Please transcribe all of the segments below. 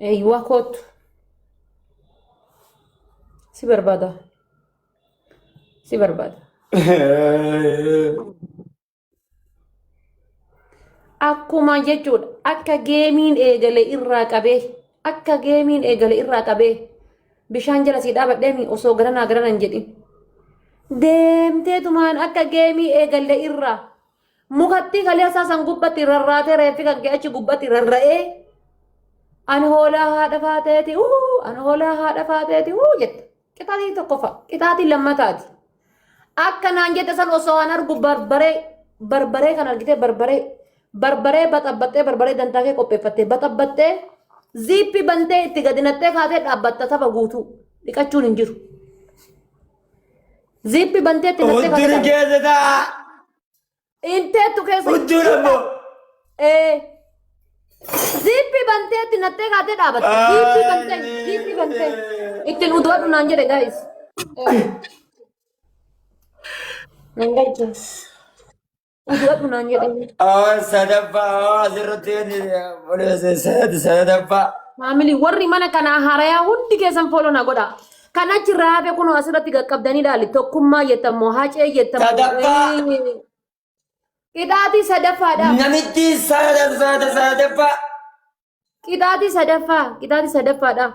ايوه كوت سي بربادا سي بربادا akkuma jechuudha akka geemiin eegale irraa qabee akka geemiin eegale irraa qabee bishaan jala sii dhaabadhee osoo garanaa garana hin jedhin deemteetumaan akka geemii eegale irraa mukatti kalee asaasan gubbatti rarraatee reeffi kan achi gubbatti rarra'ee ani hoolaa haadha faateeti ani hoolaa haadha faateeti jette qixaatii tokko fa'a qixaatii lammataati akka naan jette san osoo an argu barbaree kan argite barbaree baxabbaxxee barbaree dantaa kee qopheeffattee baxabbaxxee ziippi bantee itti gadinattee kaatee dhaabbatta tapha guutuu dhiqachuun hin jiru. Ziippi bantee itti nattee kaatee Uddin keessa inteettu keessa Uddin ammoo ziippi bantee itti nattee kaatee dhaabatte ziippi bantee ittiin uduudhu naan jedhe gaayis. Nan galche. Uduudhu naan jedhe. sadaffaa asirratti sadaffaa. Maamilii warri mana kanaa harayaa hundi keessan fooloo na godha. Kan achi raafe kunoo asirratti qaqqabdanii ilaali. Tokkummaa jettammoo hacee jettammoo. Sadaffaa. Qixaatii sadaffaadha. Namichi sadaffaa. Qixaatii sadaffaadha.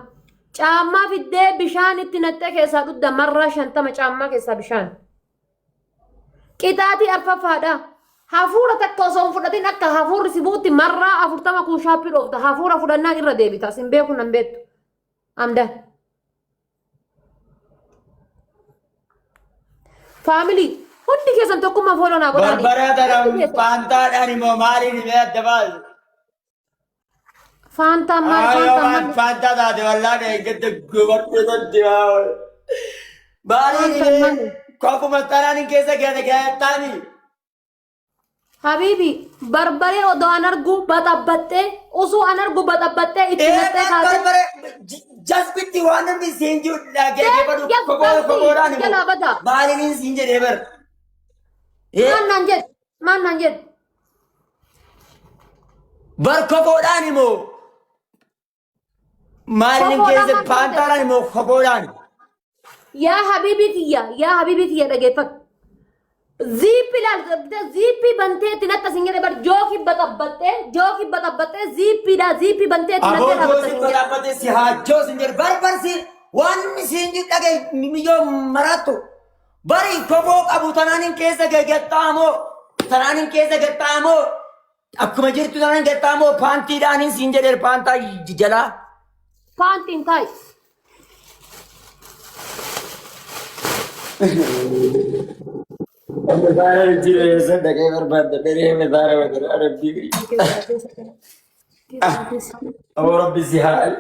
Caammaa fiddee bishaan itti nattee keessaa dhugda marraa 50 caammaa keessaa bishaan. Qixaatii arfaffaadha. Hafuura takka osoo hin fudhatin akka hafuurri si buutti marraa 40 kun shaappii dhoofta. Hafuura fudhannaan irra deebita. Sin beeku nan beektu. Amdan. Family hundi keessan tokkummaa fooloo naa godhaa. Barbaraa faantaadhaan immoo maaliin himee adda baasu? Faantaan maal? Faantaa taate wallaahi eeggatti gubattee maaliin himee kookuma tanaan keessa gaataani? Habibi barbaree odoo an argu baxabbaxxee osoo an argu baxabbaxxee itti nattee kaatee. Jaspitti waan namni siin jiru dhaggeeffatu kokoodhaan immoo maaliin siin jedhee bar. Maan naan jedhe. Bar kokoodhaan immoo maaliin keessa faantaadhaan immoo kokoodhaan. Yaa habibi kiyya dhageeffatu. Ziippi bantee itti natta sin jedhe bar jooki baxabbaxxee ziippi bantee itti nattee dhaabbatte sin jedhe. Aboo si haajjoo sin jedhe barbarsi waan inni siin jiru dhagee miyyoo marattu bari kokoo qabu tanaanin keessa gattaamoo akkuma jirtu tanaan gattaamoo paantiidhaanin siin jedhe paantaa jalaa. Paantiin taayi. Mezara jiru sadaqee barbaadda dharee mezara wajjira rabbii. Aboo rabbi si haal.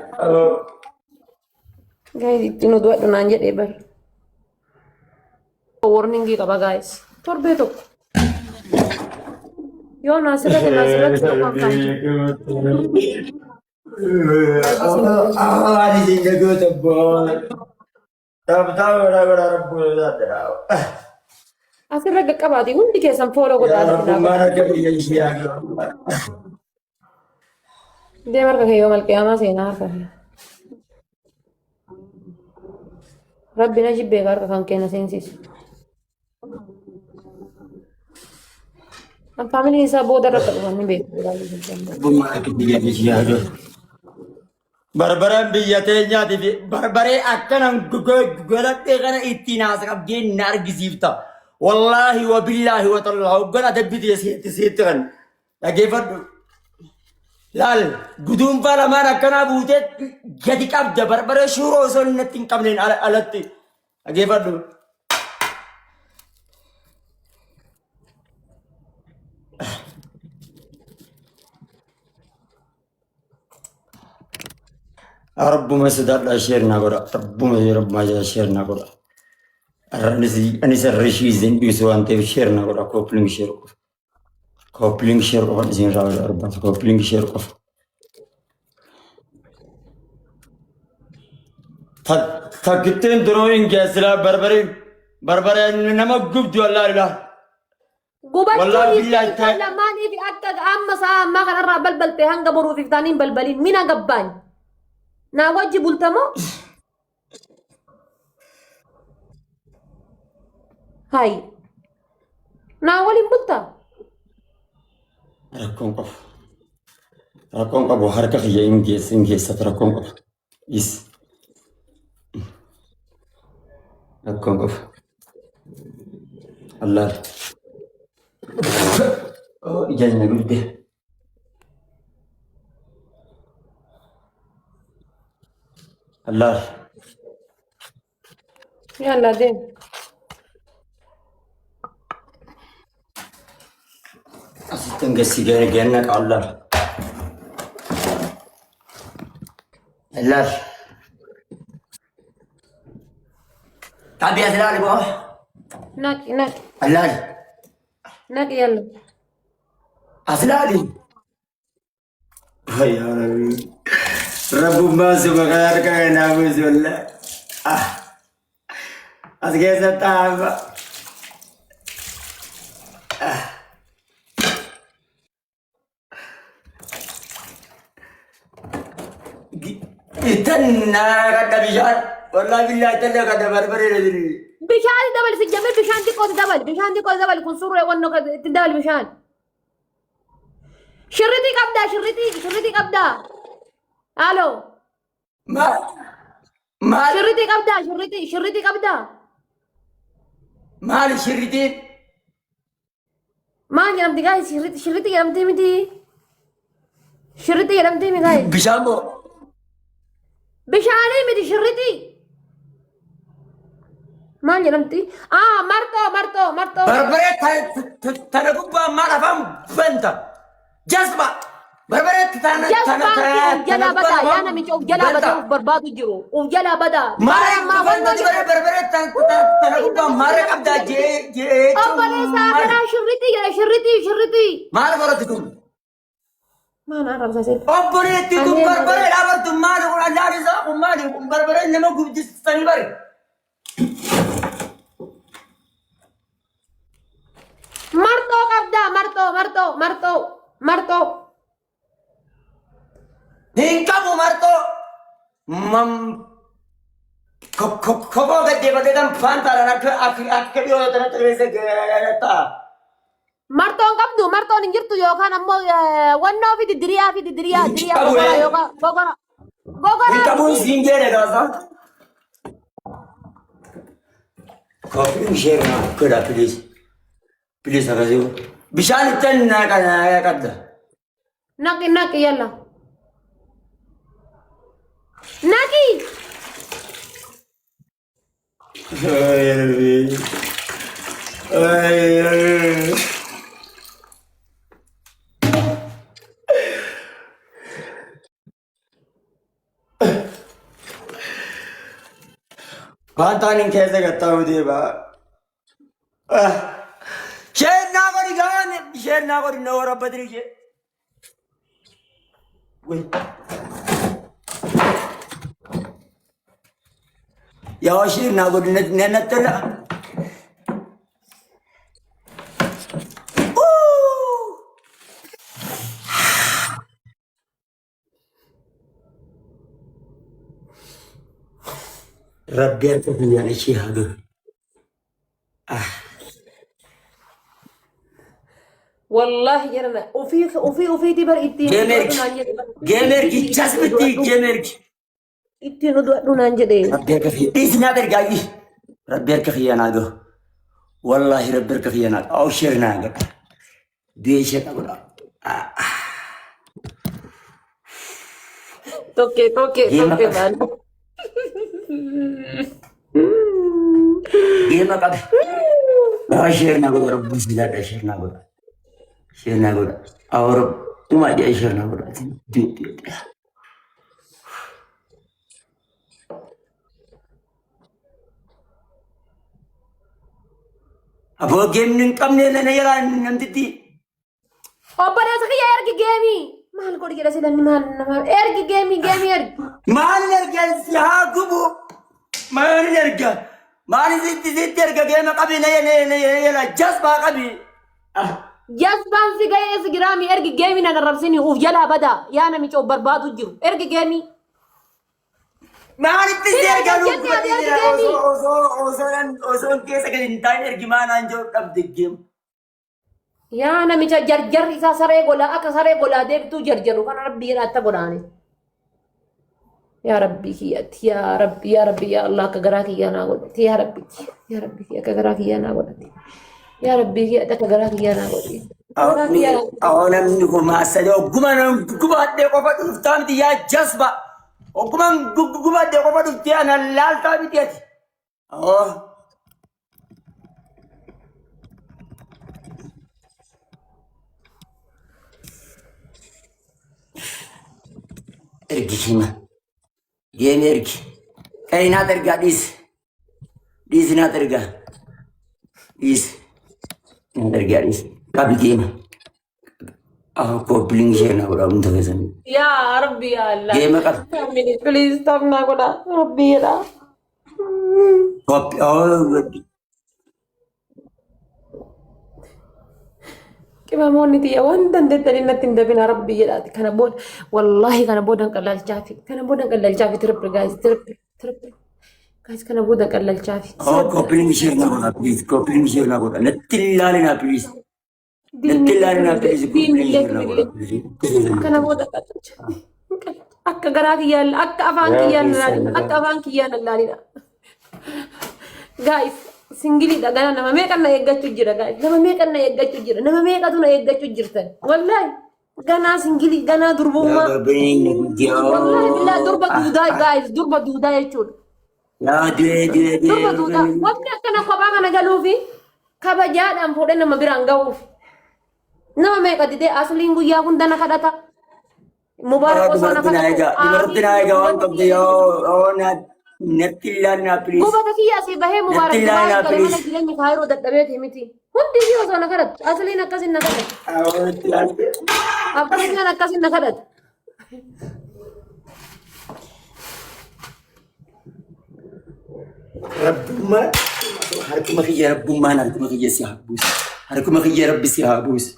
Guys ittiin uduudhu naan jedhee bar. Warningii qaba guys. Torbee tokko. Yoo naasirratti tokko Ani siin gagoota boo. Taphtaa godhaa rabbuu isaa. asirra qaqqabaati hundi keessan fooloo godhaa. Deema harka kee yoo malqiyaamaa seenaa harka kee. Rabbi na jibbee harka kan kenna seensisu. Faamiliin isaa booda irratti dhufan ni beeku. Barbaraan biyya teenyaati fi barbaree akkanan godhadhee kana ittiin haasa qabdee na argisiifta. Wallaahi wa billaahi wa tallaahi hoggana dabbitee seetti kan dhageeffadhu. Laal guduunfaa lamaan akkanaa buutee gadi qabda barbaree shuuroo osoo inni natti hin qabneen alatti dhageeffadhu. ربما سدار الأشياء نقرأ ربما الأشياء نقرأ أنا سرشي زين بيسوان تبي شير نقرأ كوبلينج شير قف زين راوي أربعة كوبلينج شير قف تكتين دروين كسلا بربري نما قبض والله لا والله بالله لما نيجي أكتر أما سا ما كان الرا بلبل تهان قبرو في ثانين بلبلين مين أقبان Naa wajji bultamoo? Hai. Naa waliin bultaa? Rakkoon qabu harka kiyya hin geessatu rakkoon qabu. Is rakkoon qabu. Allah. Oh, ijanya gudde. Allah. Yalla deem. Asittan gassi ganna Allah. Allah. Tabi azlali bo. Naki. Allah. Naki yalla. Azlali. Ya Rabbi. Rabbumma subhanaka ya namus wallah. Asgeza taba. Itanna kada bishan. Wallahi billahi talla kada barbare ladri. Bishaan dabal si jamil bishaan xiqqoo dabal kun surree wanno itti dabal bishaan. Shirritii qabdaa. Halo. Mal Shirritii qabdaa. mal shiritin. Maal jedhamti gaa'is shirritii jedhamti miti. Shirritii jedhamti mi gaa'is. Bishan bo. Bishaanii miti shirritii. Maal jedhamti? Marxoo. Barbare tana gubbaa maal afaan banta. Jasba. Barbare tana Jalaa badaa yaa namicha of jalaa badaa of barbaadu jiru. Of jalaa badaa. Barbare tana gubbaa maal qabdaa jee. Obboleessaa kanaa shirritii jedha shirritii. Maal baratu kun? Maal arrabsa seet. Obboleetti kun barbare dhaabattu maal kun allaan isaa kun maali kun barbare nama guddisanii bari. Marxoo qabdaa marxoo. Hin qabu marxoo. Kopoo gaddeeffatee kan faantaadhaan akka dhiyoo tana xirreessa ta'a. Marxoon hin jirtu yookaan ammoo wannoo fi didiriyaa gogoraa yookaan gogoraa. Hin qabu siin jedhe gaasa. Kopiin ishee godha please akkasii bishaan ittiin qabda. Naqi yalla. Naqi. Faantaan hin keessa gattaa'u deebi'a. Isheen naa godhi gaane isheen naa godhi na warabbatini ishee. Yaa isheen naa godhi natti la. Rabbi harka biyyaan ishee haa gahu. والله جرنا وفي دبر إتين جيمرك جسمتي جيمرك إتين ودونا نجدي ربي كفي إيش نادر جاي ربي كفي أنا ده والله ربي كفي أنا أو شرنا عندك ديش أقول توكي مان جيمك أبي أو شرنا أقول ربي سيدا شرنا أقول شرنا أقول أو رب ما جاي شرنا أقول دي أبو جيم نكمل لنا يلا نمتدي أبدا سكيا إرجع جيمي ما هالكودي كده سيلاني ما إرجع جيمي إرجع ما نرجع يا قبو ما نرجع ما نزيد ترجع جيم قبل يلا جذب قبل جذبان في جاي إنستغرامي إرجع جيمي نقرب سني وفجلها بدا يا أنا مش أوبر بادو جرو إرجع جيمي Maaliif isee galuu osoo keessa gadi hin taane ergimaa naan jiru qabde geemu. Yaa namicha jarjarri isaa saree golaa akka saree golaa deebituu jarjaru kan rabbii jedhatta godhaani. Yaa rabbii kiyyatti yaa rabbii yaa Allah akka garaa kiyyaa naa godhatti yaa rabbii akka garaa kiyyaa naa godhatti yaa rabbii kiyyatti akka garaa kiyyaa naa godhatti. Namni kun maasale ogguma gubaadhee qofa dhuftaa miti yaa jasba. Ogguma gubaadhee qofa dhuftee ana laaltaa miti ati. Ergi kima. Geemi ergi. Kani naat ergaa dhiisi. Dhiisi naat ergaa. Dhiisi. Naat ergaa dhiisi. Qabi geema. Koppiliin ishee na godha humna keessanii. Yaa rabbi yaa Allah. Geema qaba. Please stop naa godha rabbii jedha. Qibamoonni xiyya waan dandeettanii natti hin dabina rabbii jedhaati. Kana booda wallaahi kana booda qallalchaafi. Kana booda qallalchaafi tirippi gaayis tirippi. Gaayis kana booda qallalchaafi. Koppiliin ishee na godha please. Koppiliin ishee na godha. Natti ilaalina please. Natti ilaalina please. Koppiliin ishee na godha please. Kana booda qallalchaafi. Akka garaa kiyyaan akka afaan kiyyaan laalina. Akka afaan kiyyaan laalina. Gaayis. Singiliidha gana nama meeqa na eeggachuu jira gaayis nama meeqa na eeggachuu jira nama meeqatu na eeggachuu jirtan wallahi gana singilii gana durbummaa wallahi billaa durba duudaa gaayis durba duudaa jechuudha durba duudaa waqti akkana kophaa kana galuufi kabajaadhaan fuudhee nama biraan ga'uuf nama meeqa didee asliin guyyaa hunda na kadhata mubaarak osoo na kadhata Natti ilaalina please. Gubata kiyya asii bahee mubaarak mana jireenya kaayiroo dadhabeeti miti. Hundi iyyuu osoo na kadhatu. Asliin akkasin na kadhatu. Abbaan akkasin na kadhatu. Rabbummaa harkuma kiyya rabbummaan harkuma kiyya si haa buusu. Harkuma kiyya rabbi si haa buusu.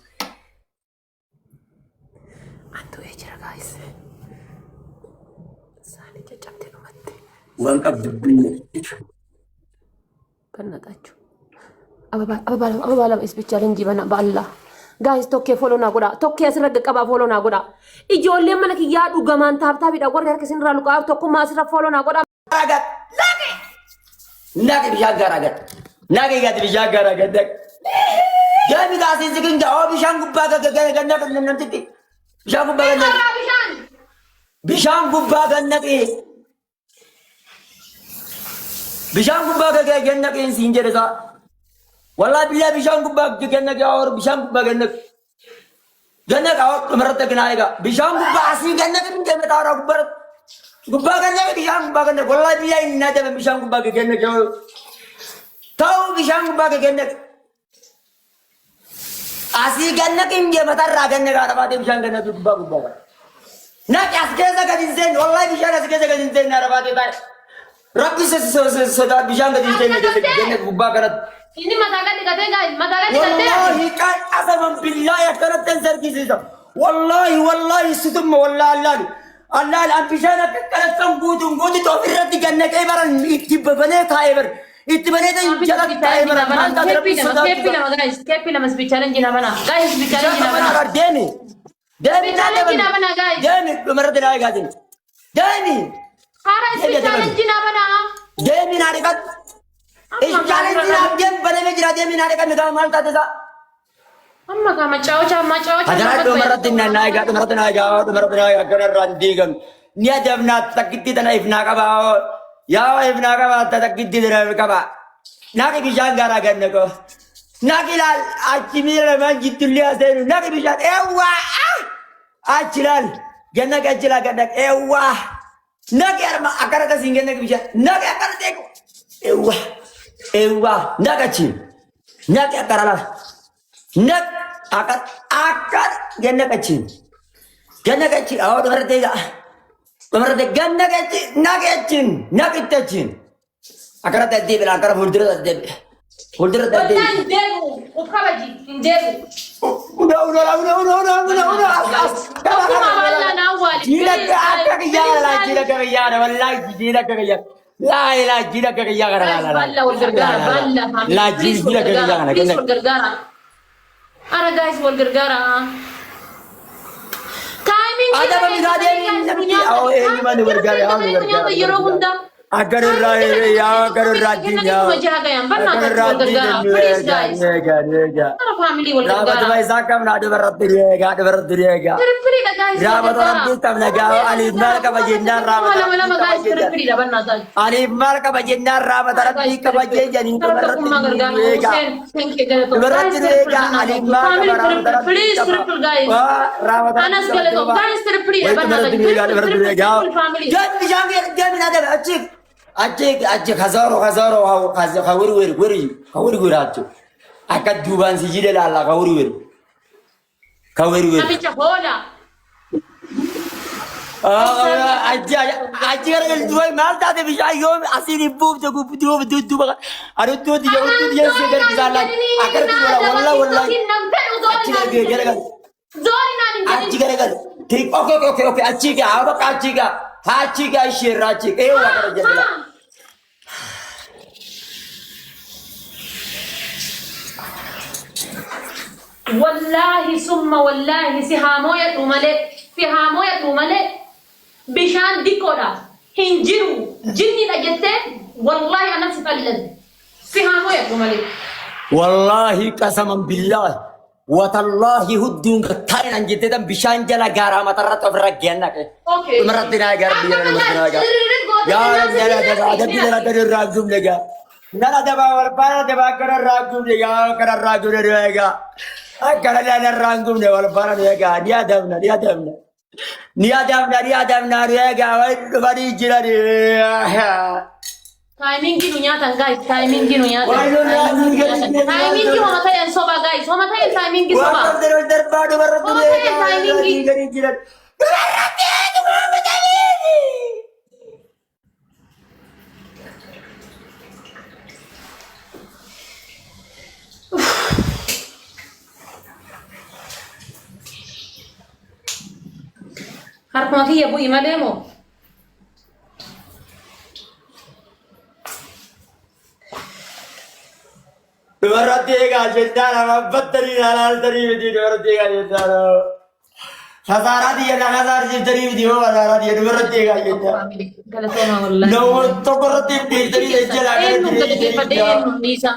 Waan qabdu kannataችሁ አበባ ለምስ ብቻ እንጂ በአላህ ጋይስ ቶኬ ፎሎ ና ጎዳ ቶኬ አስረግ ቀባ ፎሎ ና ጎዳ ኢጆሌ መለክ ያዱ ገማን ታብታ ቢዳ ወር ያርክ ሲንራሉ ቃብ ቶኩ ማስረ ፎሎ ና ጎዳ አጋት ናቂ ቢያጋራገት ናቂ ጋት ቢያጋራገት ያሚ ጋሲ ዝግን ዳው ቢሻን ጉባ ገገገነ ነንትቲ ቢሻን ጉባ ገነ ቢሻን ጉባ ገነቂ Bishaan gubbaa gagee ganna qeensi hin jedhe isaa. Wallaahi biyya bishaan gubbaa ganna gaawar bishaan gubbaa ganna. Ganna gaawar dhumarratti ganaa egaa. Bishaan gubbaa asii ganna kan deeme taa'aa gubbaa ganna bishaan gubbaa ganna. Wallaahi biyya hin naadame bishaan gubbaa ganna gaawar. Ta'u bishaan gubbaa ganna. Asii ganna kan deeme taa'aa ganna gaawar baatee bishaan ganna gubbaa gubbaa. Naqi as keessa gadi hin seenne wallaahi bishaan as keessa gadi hin seenne arabaatee taa'e. Rabbi sodaa bishaan gadi hin seenne gubbaa kanatti. Inni mataa gadi gatee gaayis mataa gadi gatee. Wallahi kan asaman billahi akkanatti hin sarkisiisa. Wallahi situmma wallahi allaali an bishaan akka kanattan guutuun guututti ofirratti gannaqee baran itti banee taa'ee bara. Itti banee jalatti taa'ee bara. Keeppi lamas bichaaleen jina bana. Gaayis bichaaleen jina bana. Deemi. Bichaaleen jina bana gaayis. Deemi dhumarratti naa eegaatin. Deemi. Hara bichaaleen jina bana. Deemi naa dhiqat. Ishaaleen jina deem banee jira deemi naa dhiqat miidhaa maal taate isaa. Amma kama cawcha. Ajaran dhumarratti naa eegaa dhumarratti naa eegaa kanarraan diigam. Ni adabnaa takkitti tana ifnaa qabaa. Yaa ifnaa qabaa takkitti tana qabaa. Naaqi bishaan garaa ganna koo. Naaqi laal achi miira lamaan jittullee aseenu naaqi bishaan eewwaa. Achi laal ganna achi laal ganna eewwaa. Naaqi arma akkana kasiin ganna bishaan naaqi akkana teeku. Eewwaa naaqi achi naaqi akkana laal. Nak akan ganna kecil awak berarti ganna kecil nak itu akan tadi bilang akar mundur tadi Fuuldura darbee. Wallaahi hin deebi'u. Ukkabaji hin deebi'u. Akkuma wallaa naa waali. Jiidha akka kiyyaa laa jiidha akka kiyyaa wallaahi jiidha akka kiyyaa. Laa ilaa jiidha akka kiyyaa kana laa Balla wal gargaara. Balla. laa jiidha akka kiyyaa kana Please wal gargaara. Ara guys wal gargaara. Timing Ada pemisahan namni awal ini mana bergaya yeroo hunda agar rai ya agar radinya agar radinya Ara family wal Rabat gargaara. mai zakam na ada berat diriga Free da guys. Rabat orang kita naga ali mal ka bajinna rabat Lama guys free da banna guys. ali mal ka bajinna rabat orang ka bajinna ni berat diriga Thank you guys. berat diriga ali mal ka Family please triple guys. rabat Anas galato guys free da banna guys. Family. Jangan ada acik hazaro kawir acik akad duban si jide lala kawir Abicha hola. acik kan dua mal tadi bisa yom asini bub jago dua ada dia segar di sana akar tu wala acik kan Zori nani acik kan ठीक ओके अच्छी क्या अब अच्छी क्या अच्छी क्या शेर अच्छी ए वो कर जल्दी Wallahi summa wallahi si hamoya tumale bishaan dikoda hin jiru jinni da jette wallahi anan si fallan si hamoya tumale والله قسما بالله وتالله هدون كتاين عن جدتهم بشان جلا غارا مترت فرجينا كي Okay. مرتنا غار بيرنا مرتنا غار يا نلا دبا ada بيرنا كر راجوم لگا نلا دبا وربا دبا كر راجوم لگا كر راجوم لگا كر لا راجوم ne وربا لگا dia damna لگا bari jira timing ki dunya tan guys timing ki dunya timing ki homa tayan soba guys homa tayan timing ki soba harkuma kiyya bu'i malee moo Berartiga jendara mabatri halal dari di berartiga jendara. Hazara dia na hazar dari di hazara dia berartiga jendara. galatoma wallahi No to berarti di dari jalan eenyu gadi fadhe eenyu dhiisa